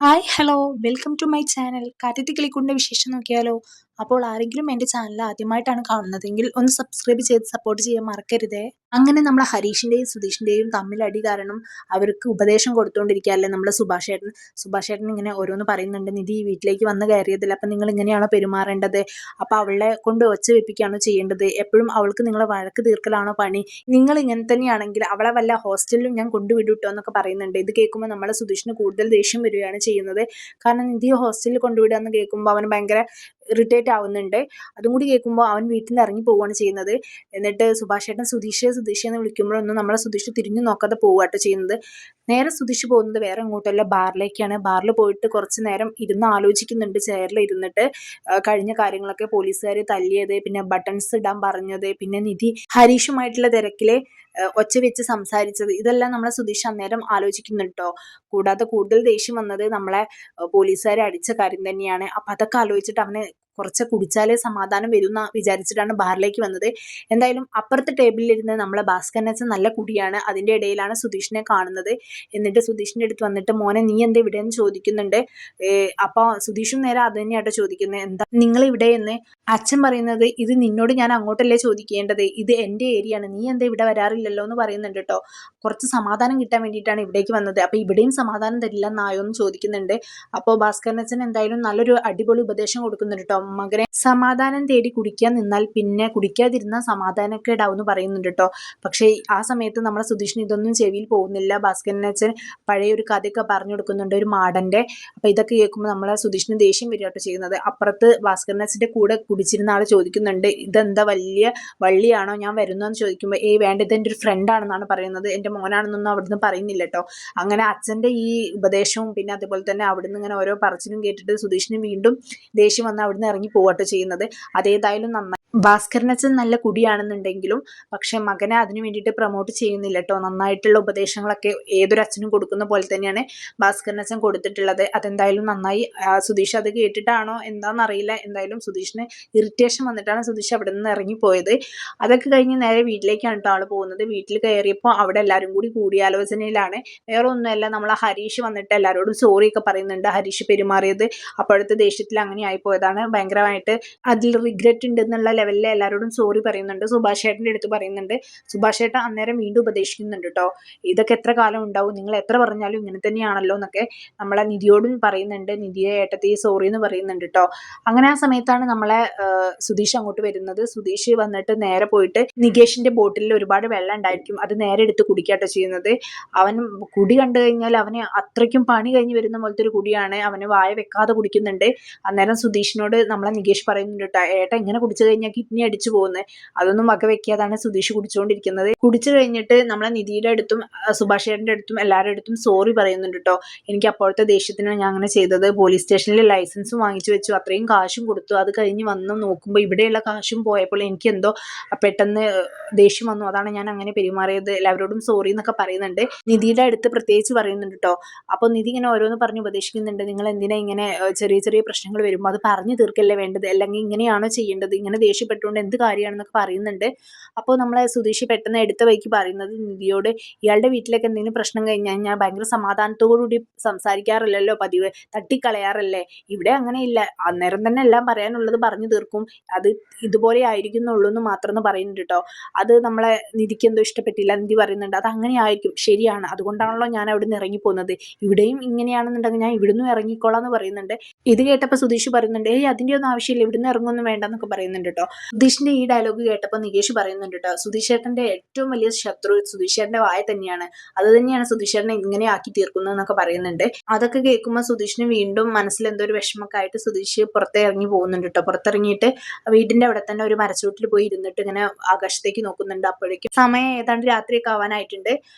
Hi hello welcome to my channel കാറ്റത്തി കിളിക്കൂടിൻ്റെ വിശേഷം നോക്കിയാലോ. അപ്പോൾ ആരെങ്കിലും എൻ്റെ ചാനൽ ആദ്യമായിട്ടാണ് കാണുന്നതെങ്കിൽ ഒന്ന് സബ്സ്ക്രൈബ് ചെയ്ത് സപ്പോർട്ട് ചെയ്യാൻ മറക്കരുതേ. അങ്ങനെ നമ്മളെ ഹരീഷിൻ്റെയും സുധീഷിൻ്റെയും തമ്മിലടി കാരണം അവർക്ക് ഉപദേശം കൊടുത്തുകൊണ്ടിരിക്കുകയല്ലേ നമ്മളെ സുഭാഷേട്ടൻ ഇങ്ങനെ ഓരോന്ന് പറയുന്നുണ്ട്. നിധി ഈ വീട്ടിലേക്ക് വന്ന് കയറിയതില്ല, അപ്പം നിങ്ങൾ ഇങ്ങനെയാണോ പെരുമാറേണ്ടത്, അപ്പം അവളെ കൊണ്ട് ഒച്ച വെപ്പിക്കുകയാണോ ചെയ്യേണ്ടത്, എപ്പോഴും അവൾക്ക് നിങ്ങളെ വഴക്ക് തീർക്കലാണോ പണി, നിങ്ങൾ ഇങ്ങനെ തന്നെയാണെങ്കിൽ അവളെ വല്ല ഹോസ്റ്റലിലും ഞാൻ കൊണ്ടുവിടുട്ടോ എന്നൊക്കെ പറയുന്നുണ്ട്. ഇത് കേൾക്കുമ്പോൾ നമ്മളെ സുധീഷിന് കൂടുതൽ ദേഷ്യം വരികയാണ് ചെയ്യുന്നത്. കാരണം നിധിയെ ഹോസ്റ്റലിൽ കൊണ്ടുവിടുക എന്ന് കേൾക്കുമ്പോൾ അവന് ഭയങ്കര ഇറിറ്റേറ്റ് ആവുന്നുണ്ട്. അതും കൂടി കേൾക്കുമ്പോൾ അവൻ വീട്ടിൽ നിന്ന് ഇറങ്ങി പോവുകയാണ് ചെയ്യുന്നത്. എന്നിട്ട് സുഭാഷേട്ടൻ സുധീഷ് എന്ന് വിളിക്കുമ്പോഴൊന്നും നമ്മളെ സുധീഷ് തിരിഞ്ഞു നോക്കാതെ പോവുകയാട്ടോ ചെയ്യുന്നത്. നേരെ സുധീഷ് പോകുന്നത് വേറെ എങ്ങോട്ടല്ല, ബാറിലേക്കാണ്. ബാറിൽ പോയിട്ട് കുറച്ച് നേരം ഇരുന്ന് ആലോചിക്കുന്നുണ്ട്, ചെയറിൽ ഇരുന്നിട്ട്. കഴിഞ്ഞ കാര്യങ്ങളൊക്കെ, പോലീസുകാർ തല്ലിയത്, പിന്നെ ബട്ടൺസ് ഇടാൻ പറഞ്ഞത്, പിന്നെ നിധി ഹരീഷുമായിട്ടുള്ള തിരക്കിലെ ഒച്ച വെച്ച് സംസാരിച്ചത്, ഇതെല്ലാം നമ്മളെ സുധീഷ് അന്നേരം ആലോചിക്കുന്നുട്ടോ. കൂടാതെ കൂടുതൽ ദേഷ്യം വന്നത് നമ്മളെ പോലീസുകാരെ അടിച്ച കാര്യം തന്നെയാണ്. അപ്പം അതൊക്കെ ആലോചിച്ചിട്ട് അവന് കുറച്ച് കുടിച്ചാലേ സമാധാനം വരും എന്ന് വിചാരിച്ചിട്ടാണ് ബാറിലേക്ക് വന്നത്. എന്തായാലും അപ്പുറത്തെ ടേബിളിലിരുന്ന് നമ്മളെ ഭാസ്കരനച്ഛൻ നല്ല കുടിയാണ്. അതിൻ്റെ ഇടയിലാണ് സുധീഷിനെ കാണുന്നത്. എന്നിട്ട് സുധീഷിൻ്റെ അടുത്ത് വന്നിട്ട് മോനെ നീ എന്താ ഇവിടെ എന്ന് ചോദിക്കുന്നുണ്ട്. അപ്പോൾ സുധീഷും നേരെ അത് തന്നെയാട്ടോ ചോദിക്കുന്നത്, എന്താ നിങ്ങൾ ഇവിടെ എന്ന്. അച്ഛൻ പറയുന്നത്, ഇത് നിന്നോട് ഞാൻ അങ്ങോട്ടല്ലേ ചോദിക്കേണ്ടത്, ഇത് എൻ്റെ ഏരിയ ആണ്, നീ എന്താ ഇവിടെ വരാറില്ലല്ലോ എന്ന് പറയുന്നുണ്ട് കേട്ടോ. കുറച്ച് സമാധാനം കിട്ടാൻ വേണ്ടിയിട്ടാണ് ഇവിടേക്ക് വന്നത്, അപ്പോൾ ഇവിടെയും സമാധാനം തരില്ല എന്നായോ എന്ന് ചോദിക്കുന്നുണ്ട്. അപ്പോൾ ഭാസ്കരനച്ഛൻ എന്തായാലും നല്ലൊരു അടിപൊളി ഉപദേശം കൊടുക്കുന്നുണ്ട് കേട്ടോ. മകനെ സമാധാനം തേടി കുടിക്കാൻ നിന്നാൽ പിന്നെ കുടിക്കാതിരുന്നാൽ സമാധാനക്കേടാവും എന്ന് പറയുന്നുണ്ട് കേട്ടോ. പക്ഷേ ആ സമയത്ത് നമ്മളെ സുധീഷിന് ഇതൊന്നും ചെവിയിൽ പോകുന്നില്ല. ഭാസ്കരനച്ഛൻ പഴയ ഒരു കഥയൊക്കെ പറഞ്ഞു കൊടുക്കുന്നുണ്ട്, ഒരു മാടൻ്റെ. അപ്പോൾ ഇതൊക്കെ കേൾക്കുമ്പോൾ നമ്മളെ സുധീഷിന് ദേഷ്യം വരികയാട്ടോ ചെയ്യുന്നത്. അപ്പുറത്ത് ഭാസ്കരനച്ഛൻ്റെ കൂടെ കുടിച്ചിരുന്ന ആൾ ചോദിക്കുന്നുണ്ട്, ഇതെന്താ വലിയ വള്ളിയാണോ, ഞാൻ വരുന്നതെന്ന് ചോദിക്കുമ്പോൾ വേണ്ട, ഇതെൻ്റെ ഒരു ഫ്രണ്ടാണെന്നാണ് പറയുന്നത്, എൻ്റെ മോനാണെന്നൊന്നും അവിടുന്ന് പറയുന്നില്ല കേട്ടോ. അങ്ങനെ അച്ഛൻ്റെ ഈ ഉപദേശവും പിന്നെ അതുപോലെ തന്നെ അവിടുന്ന് ഇങ്ങനെ ഓരോ പറച്ചിലും കേട്ടിട്ട് സുധീഷിന് വീണ്ടും ദേഷ്യം വന്ന് അവിടുന്ന് ഇറങ്ങി പോവാട്ടോ ചെയ്യുന്നത്. അതേതായാലും നന്നായി. ഭാസ്കരനച്ഛൻ നല്ല കുടിയാണെന്നുണ്ടെങ്കിലും പക്ഷെ മകനെ അതിനു വേണ്ടിയിട്ട് പ്രൊമോട്ട് ചെയ്യുന്നില്ല കേട്ടോ. നന്നായിട്ടുള്ള ഉപദേശങ്ങളൊക്കെ ഏതൊരു അച്ഛനും കൊടുക്കുന്ന പോലെ തന്നെയാണ് ഭാസ്കരനച്ഛൻ കൊടുത്തിട്ടുള്ളത്. അതെന്തായാലും നന്നായി. സുധീഷ് അത് കേട്ടിട്ടാണോ എന്താണെന്നറിയില്ല, എന്തായാലും സുധീഷിന് ഇറിറ്റേഷൻ വന്നിട്ടാണ് സുധീഷ് അവിടെ നിന്ന് ഇറങ്ങിപ്പോയത്. അതൊക്കെ കഴിഞ്ഞ് നേരെ വീട്ടിലേക്കാണ് കേട്ടോ ആൾ പോകുന്നത്. വീട്ടിൽ കയറിയപ്പോൾ അവിടെ എല്ലാവരും കൂടി കൂടിയാലോചനയിലാണ്. വേറെ ഒന്നുമല്ല, നമ്മളെ ഹരീഷ് വന്നിട്ട് എല്ലാവരോടും സോറിയൊക്കെ പറയുന്നുണ്ട്. ഹരീഷ് പെരുമാറിയത് അപ്പോഴത്തെ ദേഷ്യത്തിൽ അങ്ങനെ ആയിപ്പോയതാണ്, ഭയങ്കരമായിട്ട് അതിൽ റിഗ്രറ്റ് ഉണ്ട് എന്നുള്ള ലെവലിൽ എല്ലാവരോടും സോറി പറയുന്നുണ്ട്. സുഭാഷേട്ടൻ്റെ അടുത്ത് പറയുന്നുണ്ട്. സുഭാഷേട്ടൻ അന്നേരം വീണ്ടും ഉപദേശിക്കുന്നുണ്ട് കേട്ടോ, ഇതൊക്കെ എത്ര കാലം ഉണ്ടാവും, നിങ്ങൾ എത്ര പറഞ്ഞാലും ഇങ്ങനെ തന്നെയാണല്ലോ എന്നൊക്കെ നമ്മളെ നിധിയോടും പറയുന്നുണ്ട്. നിധിയെ ഏട്ടത്തി സോറി എന്ന് പറയുന്നുണ്ട് കേട്ടോ. അങ്ങനെ ആ സമയത്താണ് നമ്മളെ സുധീഷ് അങ്ങോട്ട് വരുന്നത്. സുധീഷ് വന്നിട്ട് നേരെ പോയിട്ട് നികേഷിന്റെ ബോട്ടിലിൽ ഒരുപാട് വെള്ളം ഉണ്ടായിരിക്കും, അത് നേരെ എടുത്ത് കുടിക്കാട്ടോ ചെയ്യുന്നത്. അവൻ കുടി കണ്ടു കഴിഞ്ഞാൽ അവന് അത്രയ്ക്കും പണി കഴിഞ്ഞ് വരുന്ന പോലത്തെ ഒരു കുടിയാണ്. അവന് വായ വെക്കാതെ കുടിക്കുന്നുണ്ട്. അന്നേരം സുധീഷിനോട് നമ്മളെ നികേഷ് പറയുന്നുണ്ട് കേട്ടോ, ഏട്ടൻ ഇങ്ങനെ കുടിച്ചു കഴിഞ്ഞാൽ കിഡ്നി അടിച്ചു പോകുന്നത്, അതൊന്നും വക വെക്കാതാണ് സുധീഷ് കുടിച്ചുകൊണ്ടിരിക്കുന്നത്. കുടിച്ചു കഴിഞ്ഞിട്ട് നമ്മളെ നിധിയുടെ അടുത്തും സുഭാഷേട്ടൻ്റെ അടുത്തും എല്ലാവരുടെ അടുത്തും സോറി പറയുന്നുണ്ട് കേട്ടോ. എനിക്ക് അപ്പോഴത്തെ ദേഷ്യത്തിനാണ് ഞാൻ അങ്ങനെ ചെയ്തത്, പോലീസ് സ്റ്റേഷനിൽ ലൈസൻസും വാങ്ങിച്ചു വെച്ചു, അത്രയും കാശും കൊടുത്തു, അത് കഴിഞ്ഞ് വന്ന് നോക്കുമ്പോൾ ഇവിടെയുള്ള കാശും പോയപ്പോൾ എനിക്ക് എന്തോ പെട്ടെന്ന് ദേഷ്യം വന്നു, അതാണ് ഞാൻ അങ്ങനെ പെരുമാറിയത്, എല്ലാവരോടും സോറി എന്നൊക്കെ പറയുന്നുണ്ട്. നിധിയുടെ അടുത്ത് പ്രത്യേകിച്ച് പറയുന്നുണ്ട് കേട്ടോ. അപ്പോൾ നിധി ഇങ്ങനെ ഓരോന്ന് പറഞ്ഞ് ഉപദേശിക്കുന്നുണ്ട്, നിങ്ങൾ എന്തിനാ ഇങ്ങനെ ചെറിയ ചെറിയ പ്രശ്നങ്ങൾ വരുമ്പോൾ അത് പറഞ്ഞു തീർക്കല്ലേ വേണ്ടത്, അല്ലെങ്കിൽ ഇങ്ങനെയാണോ ചെയ്യേണ്ടത്, ഇങ്ങനെ ദേഷ്യപ്പെട്ടുകൊണ്ട് എന്ത് കാര്യമാണെന്നൊക്കെ പറയുന്നുണ്ട്. അപ്പോൾ നമ്മളെ സുധീഷ് പെട്ടെന്ന് എടുത്ത വഴിക്ക് പറയുന്നത് നിധിയോട്, ഇയാളുടെ വീട്ടിലേക്ക് എന്തെങ്കിലും പ്രശ്നം കഴിഞ്ഞാൽ ഞാൻ ഭയങ്കര സമാധാനത്തോടുകൂടി സംസാരിക്കാറില്ലല്ലോ പതിവ്, തട്ടിക്കളയാറല്ലേ, ഇവിടെ അങ്ങനെയില്ല, അന്നേരം തന്നെ എല്ലാം പറയാനുള്ളത് പറഞ്ഞു തീർക്കും, അത് ഇതുപോലെ ആയിരിക്കുന്നുള്ളൂ എന്ന് മാത്രം പറയുന്നുണ്ട് കേട്ടോ. അത് നമ്മളെ നിധിക്ക് എന്തോ ഇഷ്ടപ്പെട്ടില്ല. നിധി പറയുന്നുണ്ട്, അത് അങ്ങനെ ആയിരിക്കും, ശരിയാണ്, അതുകൊണ്ടാണല്ലോ ഞാൻ അവിടെ നിന്ന് ഇറങ്ങിപ്പോകുന്നത്, ഇവിടെയും ഇങ്ങനെയാണെന്നുണ്ടെങ്കിൽ ഞാൻ ഇവിടുന്ന് ഇറങ്ങിക്കോളാം എന്ന് പറയുന്നുണ്ട്. ഇത് കേട്ടപ്പോൾ സുധീഷ് പറയുന്നുണ്ട്, അതിൻ്റെ ഒന്നും ആവശ്യമില്ല, ഇവിടുന്ന് ഇറങ്ങുമൊന്നും വേണ്ടെന്നൊക്കെ പറയുന്നുണ്ട് കേട്ടോ. സുധീഷിന്റെ ഈ ഡയലോഗ് കേട്ടപ്പോൾ നികേഷ് പറയുന്നുണ്ട് കേട്ടോ, സുധീഷേട്ടന്റെ ഏറ്റവും വലിയ ശത്രു സുധീഷേട്ടന്റെ വായ തന്നെയാണ്, അത് തന്നെയാണ് സുധീഷേട്ടനെ ഇങ്ങനെ ആക്കി തീർക്കുന്നത് എന്നൊക്കെ പറയുന്നുണ്ട്. അതൊക്കെ കേൾക്കുമ്പോൾ സുധീഷിന് വീണ്ടും മനസ്സിൽ എന്തോ ഒരു വിഷമമൊക്കെ ആയിട്ട് സുധീഷ് പുറത്തിറങ്ങി പോകുന്നുണ്ട് കേട്ടോ. പുറത്തിറങ്ങിയിട്ട് വീടിന്റെ അവിടെ തന്നെ ഒരു മരച്ചുവട്ടിൽ പോയി ഇരുന്നിട്ട് ഇങ്ങനെ ആകാശത്തേക്ക് നോക്കുന്നുണ്ട്. അപ്പോഴേക്കും സമയം ഏതാണ്ട് രാത്രിയൊക്കെ ആവാനായിട്ടുണ്ട്.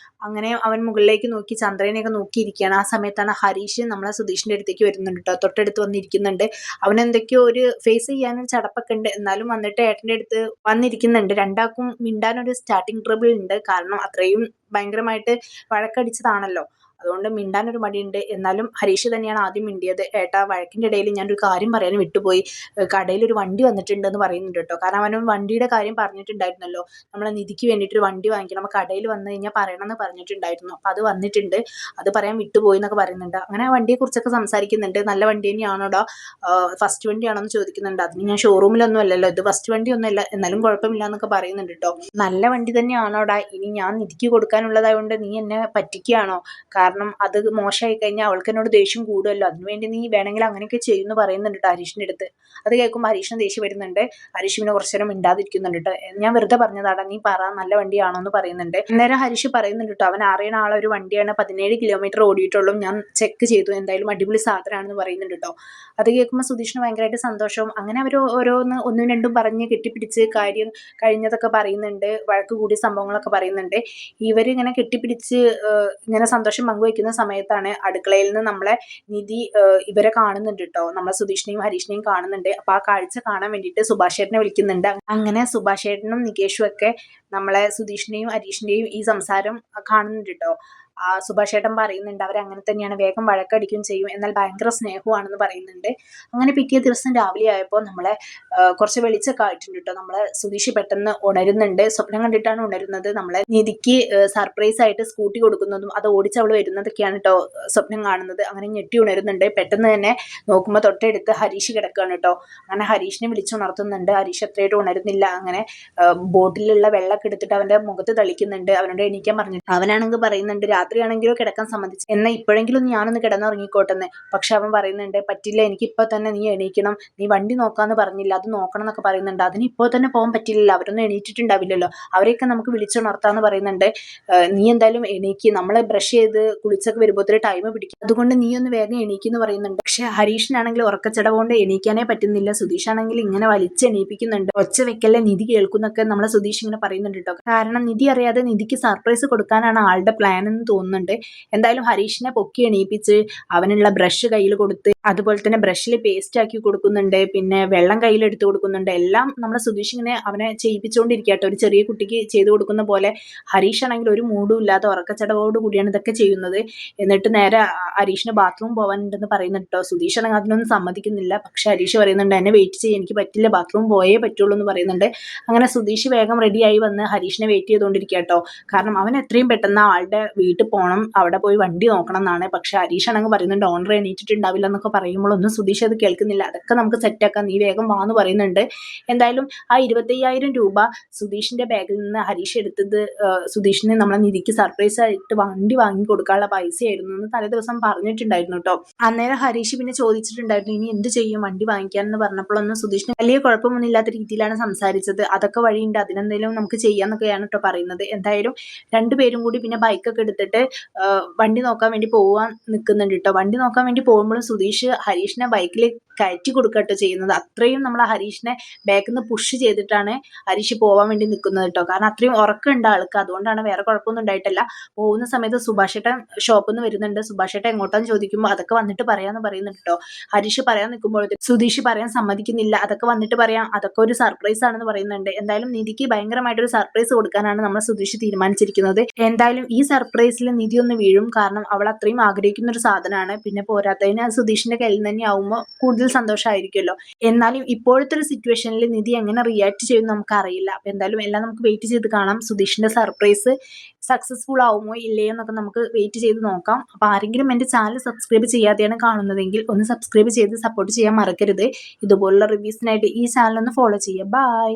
അങ്ങനെ അവൻ മുകളിലേക്ക് നോക്കി ചന്ദ്രനെയൊക്കെ നോക്കിയിരിക്കുകയാണ്. ആ സമയത്താണ് ഹരീഷ് നമ്മളെ സുധീഷിന്റെ അടുത്തേക്ക് വരുന്നുണ്ട് കേട്ടോ. തൊട്ടടുത്ത് വന്നിരിക്കുന്നുണ്ട്. അവൻ എന്തൊക്കെയോ ഒരു ഫേസ് ചെയ്യാനൊരു ചടപ്പൊക്കെ ഉണ്ട്, എന്നാലും വന്നിട്ട് ഏട്ടൻ്റെ അടുത്ത് വന്നിരിക്കുന്നുണ്ട്. രണ്ടാൾക്കും മിണ്ടാനൊരു സ്റ്റാർട്ടിങ് ട്രബിൾ ഉണ്ട്, കാരണം അത്രയും ഭയങ്കരമായിട്ട് വഴക്കടിച്ചതാണല്ലോ. അതുകൊണ്ട് മിണ്ടാനൊരു മടിയുണ്ട്. എന്നാലും ഹരീഷ് തന്നെയാണ് ആദ്യം മിണ്ടിയത്. ഏട്ടാ, വഴക്കിൻ്റെ ഇടയിൽ ഞാനൊരു കാര്യം പറയാൻ വിട്ടുപോയി. കടയിലൊരു വണ്ടി വന്നിട്ടുണ്ടെന്ന് പറയുന്നുണ്ട് കേട്ടോ. കാരണം അവനും വണ്ടിയുടെ കാര്യം പറഞ്ഞിട്ടുണ്ടായിരുന്നല്ലോ. നമ്മളെ നിധിക്ക് വേണ്ടിയിട്ടൊരു വണ്ടി വാങ്ങിക്കണം, അപ്പോൾ കടയിൽ വന്നു കഴിഞ്ഞാൽ പറയണമെന്ന് പറഞ്ഞിട്ടുണ്ടായിരുന്നു. അപ്പോൾ അത് വന്നിട്ടുണ്ട്, അത് പറയാൻ വിട്ടുപോയി എന്നൊക്കെ പറയുന്നുണ്ട്. അങ്ങനെ ആ വണ്ടിയെക്കുറിച്ചൊക്കെ സംസാരിക്കുന്നുണ്ട്. നല്ല വണ്ടി തന്നെയാണോടാ, ഫസ്റ്റ് വണ്ടിയാണോ എന്ന് ചോദിക്കുന്നുണ്ട്. അതിന് ഞാൻ ഷോറൂമിലൊന്നും അല്ലല്ലോ, ഇത് ഫസ്റ്റ് വണ്ടിയൊന്നും അല്ല, എന്നാലും കുഴപ്പമില്ല എന്നൊക്കെ പറയുന്നുണ്ട് കേട്ടോ. നല്ല വണ്ടി തന്നെയാണോടാ, ഇനി ഞാൻ നിധിക്ക് കൊടുക്കാനുള്ളതായതുകൊണ്ട് നീ എന്നെ പറ്റിക്കുകയാണോ? കാരണം അത് മോശമായി കഴിഞ്ഞാൽ അവൾക്ക് എന്നോട് ദേഷ്യം കൂടുമല്ലോ, അതിനുവേണ്ടി നീ വേണമെങ്കിൽ അങ്ങനെയൊക്കെ ചെയ്യുമെന്ന് പറയുന്നുണ്ട് കേട്ടോ ഹരീഷിൻ്റെ അടുത്ത്. അത് കേൾക്കുമ്പോൾ ഹരീഷിന് ദേഷ്യം വരുന്നുണ്ട്. ഹരീഷ് പിന്നെ കുറച്ചു നേരം മിണ്ടാതിരിക്കുന്നുണ്ട് കേട്ടോ. ഞാൻ വെറുതെ പറഞ്ഞതാടാ, നീ പറ നല്ല വണ്ടിയാണോ എന്ന് പറയുന്നുണ്ട്. അന്നേരം ഹരീഷ് പറയുന്നുണ്ട് കേട്ടോ, അവൻ അറിയുന്ന ആളെ ഒരു വണ്ടിയാണ്, 17 കിലോമീറ്റർ ഓടിയിട്ടുള്ളൂ, ഞാൻ ചെക്ക് ചെയ്തു, എന്തായാലും അടിപൊളി സാധനമാണെന്ന് പറയുന്നുണ്ട് കേട്ടോ. അത് കേൾക്കുമ്പോൾ സുധീഷിന് ഭയങ്കരമായിട്ട് സന്തോഷവും. അങ്ങനെ അവർ ഓരോന്ന് ഒന്നും രണ്ടും പറഞ്ഞ് കെട്ടിപ്പിടിച്ച് കാര്യം കഴിഞ്ഞതൊക്കെ പറയുന്നുണ്ട്, വഴക്ക് കൂടിയ സംഭവങ്ങളൊക്കെ പറയുന്നുണ്ട്. ഇവരിങ്ങനെ കെട്ടിപ്പിടിച്ച് ഇങ്ങനെ സന്തോഷം പങ്കുവയ്ക്കുന്ന സമയത്താണ് അടുക്കളയിൽ നിന്ന് നമ്മളെ നിധി ഇവരെ കാണുന്നുണ്ട് കേട്ടോ. നമ്മളെ സുധീഷിനെയും ഹരീഷിനെയും കാണുന്നുണ്ട്. അപ്പോൾ ആ കാഴ്ച കാണാൻ വേണ്ടിയിട്ട് സുഭാഷ് ചേട്ടനെ വിളിക്കുന്നുണ്ട്. അങ്ങനെ സുഭാഷ് ചേട്ടനും നികേഷും ഒക്കെ നമ്മളെ സുധീഷിന്റെയും ഹരീഷിന്റെയും ഈ സംസാരം കാണുന്നുണ്ട് കേട്ടോ. സുഭാഷ് ചേട്ടൻ പറയുന്നുണ്ട് അവരങ്ങനെ തന്നെയാണ്, വേഗം വഴക്കടിക്കുകയും ചെയ്യും, എന്നാൽ ഭയങ്കര സ്നേഹമാണെന്ന് പറയുന്നുണ്ട്. അങ്ങനെ പിറ്റേ ദിവസം രാവിലെ ആയപ്പോൾ നമ്മളെ കുറച്ച് വെളിച്ചൊക്കെ ആയിട്ടുണ്ട് കേട്ടോ. നമ്മളെ സുധീഷ് പെട്ടെന്ന് ഉണരുന്നുണ്ട്. സ്വപ്നം കണ്ടിട്ടാണ് ഉണരുന്നത്. നമ്മളെ നിധിക്ക് സർപ്രൈസ് ആയിട്ട് സ്കൂട്ടി കൊടുക്കുന്നതും അത് ഓടിച്ച് അവൾ വരുന്നതൊക്കെയാണ് കേട്ടോ സ്വപ്നം കാണുന്നത്. അങ്ങനെ ഞെട്ടി ഉണരുന്നുണ്ട്. പെട്ടെന്ന് തന്നെ നോക്കുമ്പോൾ തൊട്ടടുത്ത് ഹരീഷ് കിടക്കുകയാണ് കേട്ടോ. അങ്ങനെ ഹരീഷിനെ വിളിച്ചുണർത്തുന്നുണ്ട്. ഹരീഷ് എത്രയായിട്ട് ഉണരുന്നില്ല. അങ്ങനെ ബോട്ടിലുള്ള വെള്ളമൊക്കെ എടുത്തിട്ട് അവന്റെ മുഖത്ത് തളിക്കുന്നുണ്ട്. അവനോട് എണീക്കാൻ പറഞ്ഞു. അവനാണെങ്കിൽ പറയുന്നുണ്ട് രാത്രിയാണെങ്കിലോ കിടക്കാൻ സമ്മതിച്ചു, എന്നാൽ ഇപ്പോഴെങ്കിലും ഞാനൊന്ന് കിടന്നുറങ്ങിക്കോട്ടെന്ന്. പക്ഷെ അവൻ പറയുന്നുണ്ട് പറ്റില്ല, എനിക്കിപ്പോൾ തന്നെ നീ എണീക്കണം, നീ വണ്ടി നോക്കാന്ന് പറഞ്ഞില്ല, അത് നോക്കണം എന്നൊക്കെ പറയുന്നുണ്ട്. അതിന് ഇപ്പോൾ തന്നെ പോകാൻ പറ്റില്ലല്ലോ, അവരൊന്നും എണീറ്റിട്ടുണ്ടാവില്ലല്ലോ, അവരെയൊക്കെ നമുക്ക് വിളിച്ചുണർത്താന്ന് പറയുന്നുണ്ട്. നീ എന്തായാലും എണീക്ക്, നമ്മൾ ബ്രഷ് ചെയ്ത് കുളിച്ചൊക്കെ വരുമ്പോഴത്തേക്ക് ടൈം പിടിക്കും, അതുകൊണ്ട് നീ ഒന്ന് വേഗം എണീക്കെന്ന് പറയുന്നുണ്ട്. പക്ഷെ ഹരീഷിനാണെങ്കിൽ ഉറക്കച്ചടവ് കൊണ്ട് എണീക്കാനേ പറ്റുന്നില്ല. സുധീഷ് ആണെങ്കിൽ ഇങ്ങനെ വലിച്ചെണീപ്പിക്കുന്നുണ്ട്. ഒച്ച വെക്കല്ലേ, നിധി കേൾക്കുന്നൊക്കെ നമ്മളെ സുധീഷ് ഇങ്ങനെ പറയുന്നുണ്ട് കേട്ടോ. കാരണം നിധി അറിയാതെ നിധിക്ക് സർപ്രൈസ് കൊടുക്കാനാണ് ആളുടെ പ്ലാൻ എന്ന് തോന്നുന്നുണ്ട്. എന്തായാലും ഹരീഷിനെ പൊക്കി എണീപ്പിച്ച് അവനുള്ള ബ്രഷ് കയ്യിൽ കൊടുത്ത്, അതുപോലെ തന്നെ ബ്രഷിൽ പേസ്റ്റ് ആക്കി കൊടുക്കുന്നുണ്ട്, പിന്നെ വെള്ളം കയ്യിൽ എടുത്ത് കൊടുക്കുന്നുണ്ട്. എല്ലാം നമ്മുടെ സുധീഷ് ഇങ്ങനെ അവനെ ചെയ്യിപ്പിച്ചുകൊണ്ടിരിക്കട്ടോ, ഒരു ചെറിയ കുട്ടിക്ക് ചെയ്തു കൊടുക്കുന്ന പോലെ. ഹരീഷ് ആണെങ്കിൽ ഒരു മൂഡും ഇല്ലാതെ ഉറക്കച്ചടവോട് കൂടിയാണ് ഇതൊക്കെ ചെയ്യുന്നത്. എന്നിട്ട് നേരെ ഹരീഷിന് ബാത്റൂം പോകാനുണ്ടെന്ന് പറയുന്നുണ്ട് കേട്ടോ. സുധീഷ് ആണെങ്കിൽ അതിനൊന്നും സമ്മതിക്കുന്നില്ല. പക്ഷെ ഹരീഷ് പറയുന്നുണ്ട് എന്നെ വെയിറ്റ് ചെയ്യാൻ എനിക്ക് പറ്റില്ല, ബാത്റൂം പോയേ പറ്റുള്ളൂ എന്ന് പറയുന്നുണ്ട്. അങ്ങനെ സുധീഷ് വേഗം റെഡിയായി വന്ന് ഹരീഷിനെ വെയിറ്റ് ചെയ്തുകൊണ്ടിരിക്കുക കേട്ടോ. കാരണം അവൻ എത്രയും പെട്ടെന്ന് ആളുടെ വീട്ടിൽ പോകണം, അവിടെ പോയി വണ്ടി നോക്കണം എന്നാണ്. പക്ഷെ ഹരീഷ് ആണെങ്കിൽ പറയുന്നുണ്ട് ഓണർ എണീറ്റിട്ടുണ്ടാവില്ല എന്നൊക്കെ പറയുമ്പോഴൊന്നും സുധീഷ് അത് കേൾക്കുന്നില്ല. അതൊക്കെ നമുക്ക് സെറ്റാക്കാം, നീ വേഗം വാന്ന് പറയുന്നുണ്ട്. എന്തായാലും ആ 25,000 രൂപ സുധീഷിന്റെ ബാഗിൽ നിന്ന് ഹരീഷ് എടുത്തത് സുധീഷിന് നമ്മളെ നിധിക്ക് സർപ്രൈസ് ആയിട്ട് വണ്ടി വാങ്ങി കൊടുക്കാനുള്ള പൈസയായിരുന്നു എന്ന് തലേ ദിവസം പറഞ്ഞിട്ടുണ്ടായിരുന്നു കേട്ടോ. അന്നേരം ഹരീഷ് പിന്നെ ചോദിച്ചിട്ടുണ്ടായിരുന്നു ഇനി എന്ത് ചെയ്യും വണ്ടി വാങ്ങിക്കാൻ എന്ന് പറഞ്ഞപ്പോഴൊന്നും സുധീഷിന് വലിയ കുഴപ്പമൊന്നും ഇല്ലാത്ത രീതിയിലാണ് സംസാരിച്ചത്. അതൊക്കെ വഴിയുണ്ട്, അതിനെന്തെങ്കിലും നമുക്ക് ചെയ്യാന്നൊക്കെയാണ് കേട്ടോ പറയുന്നത്. എന്തായാലും രണ്ടുപേരും കൂടി പിന്നെ ബൈക്കൊക്കെ എടുത്തിട്ട് വണ്ടി നോക്കാൻ വേണ്ടി പോകാൻ നിൽക്കുന്നുണ്ട് കേട്ടോ. വണ്ടി നോക്കാൻ വേണ്ടി പോകുമ്പോഴും സുധീഷ് ഹരീഷിനെ ബൈക്കിൽ കയറ്റി കൊടുക്കട്ടോ ചെയ്യുന്നത്. അത്രയും നമ്മൾ ഹരീഷിനെ ബാക്കിൽ നിന്ന് പുഷ് ചെയ്തിട്ടാണ് ഹരീഷ് പോകാൻ വേണ്ടി നിൽക്കുന്നത് കേട്ടോ. കാരണം അത്രയും ഉറക്കമുണ്ട് ആൾക്ക്, അതുകൊണ്ടാണ്, വേറെ കുഴപ്പമൊന്നും ഉണ്ടായിട്ടല്ല. പോകുന്ന സമയത്ത് സുഭാഷേട്ടൻ ഷോപ്പിൽ നിന്ന് വരുന്നുണ്ട്. സുഭാഷേട്ടൻ എങ്ങോട്ടാന്ന് ചോദിക്കുമ്പോൾ അതൊക്കെ വന്നിട്ട് പറയാന്ന് പറയുന്നുണ്ട് കേട്ടോ. ഹരീഷ് പറയാൻ നിൽക്കുമ്പോഴത്തേക്ക് സുധീഷ് പറയാൻ സമ്മതിക്കുന്നില്ല. അതൊക്കെ വന്നിട്ട് പറയാം, അതൊക്കെ ഒരു സർപ്രൈസ് ആണെന്ന് പറയുന്നുണ്ട്. എന്തായാലും നിധിക്ക് ഭയങ്കരമായിട്ടൊരു സർപ്രൈസ് കൊടുക്കാനാണ് നമ്മൾ സുധീഷ് തീരുമാനിച്ചിരിക്കുന്നത്. എന്തായാലും ഈ സർപ്രൈസിൽ നിധി ഒന്ന് വീഴും, കാരണം അവൾ അത്രയും ആഗ്രഹിക്കുന്ന ഒരു സാധനമാണ്. പിന്നെ പോരാത്തതിന് സുധീഷിന്റെ കയ്യിൽ നിന്ന് തന്നെ ആവുമ്പോൾ കൂടുതൽ സന്തോഷമായിരിക്കുമല്ലോ. എന്നാലും ഇപ്പോഴത്തെ ഒരു സിറ്റുവേഷനിൽ നിധി എങ്ങനെ റിയാക്ട് ചെയ്യും നമുക്ക് അറിയില്ല. അപ്പൊ എന്തായാലും എല്ലാം നമുക്ക് വെയിറ്റ് ചെയ്ത് കാണാം. സുധീഷിന്റെ സർപ്രൈസ് സക്സസ്ഫുൾ ആവുമോ ഇല്ലയോ എന്നൊക്കെ നമുക്ക് വെയിറ്റ് ചെയ്ത് നോക്കാം. അപ്പോൾ ആരെങ്കിലും എൻ്റെ ചാനൽ സബ്സ്ക്രൈബ് ചെയ്യാതെയാണ് കാണുന്നതെങ്കിൽ ഒന്ന് സബ്സ്ക്രൈബ് ചെയ്ത് സപ്പോർട്ട് ചെയ്യാൻ മറക്കരുത്. ഇതുപോലുള്ള റിവ്യൂസിനായിട്ട് ഈ ചാനൽ ഒന്ന് ഫോളോ ചെയ്യുക. ബൈ.